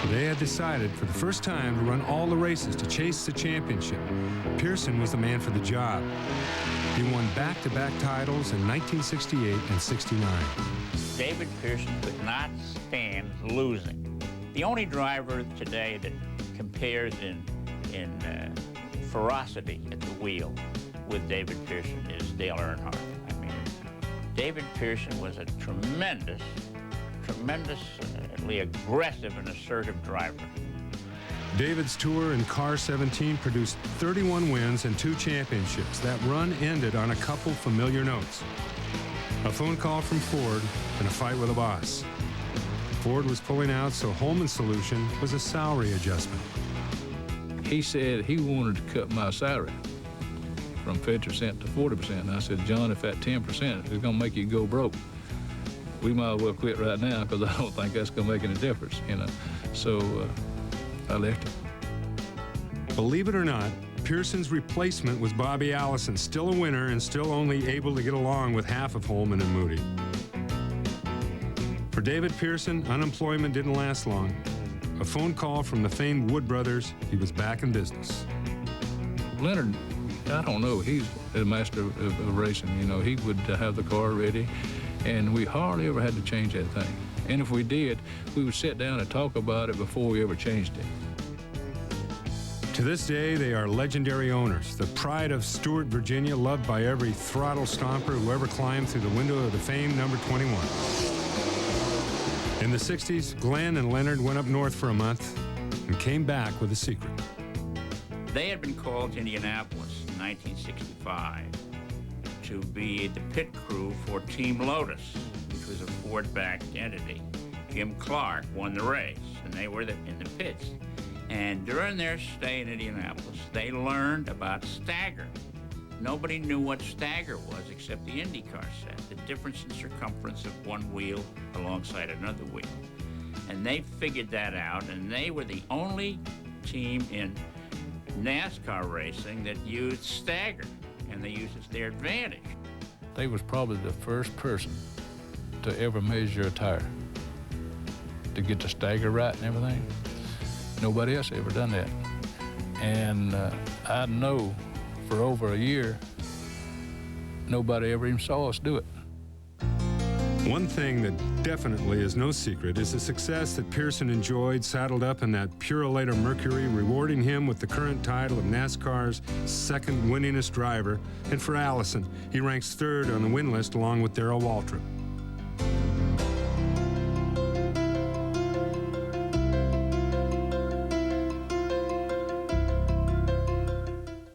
They had decided for the first time to run all the races to chase the championship. Pearson was the man for the job. He won back-to-back titles in 1968 and 69. David Pearson could not stand losing. The only driver today that compares in ferocity at the wheel with David Pearson is Dale Earnhardt. I mean, David Pearson was a tremendously aggressive and assertive driver. David's tour in Car 17 produced 31 wins and 2 championships. That run ended on a couple familiar notes. A phone call from Ford and a fight with a boss. Ford was pulling out, so Holman's solution was a salary adjustment. He said he wanted to cut my salary from 50% to 40%. And I said, John, if that 10% is going to make you go broke, we might as well quit right now, because I don't think that's going to make any difference, you know. So I left him. Believe it or not, Pearson's replacement was Bobby Allison, still a winner and still only able to get along with half of Holman and Moody. For David Pearson, unemployment didn't last long. A phone call from the famed Wood brothers, he was back in business. Leonard, I don't know, he's a master of racing. You know, he would have the car ready, and we hardly ever had to change that thing. And if we did, we would sit down and talk about it before we ever changed it. To this day, they are legendary owners, the pride of Stewart, Virginia, loved by every throttle stomper who ever climbed through the window of the famed number 21. In the 60s, Glenn and Leonard went up north for a month and came back with a secret. They had been called to Indianapolis in 1965 to be the pit crew for Team Lotus, which was a Ford-backed entity. Jim Clark won the race, and they were in the pits. And during their stay in Indianapolis, they learned about stagger. Nobody knew what stagger was except the IndyCar set, the difference in circumference of one wheel alongside another wheel. And they figured that out, and they were the only team in NASCAR racing that used stagger, and they used it to their advantage. They was probably the first person to ever measure a tire, to get the stagger right and everything. Nobody else ever done that. And I know for over a year, nobody ever even saw us do it. One thing that definitely is no secret is the success that Pearson enjoyed saddled up in that Purolator Mercury, rewarding him with the current title of NASCAR's second winningest driver. And for Allison, he ranks third on the win list along with Darrell Waltrip.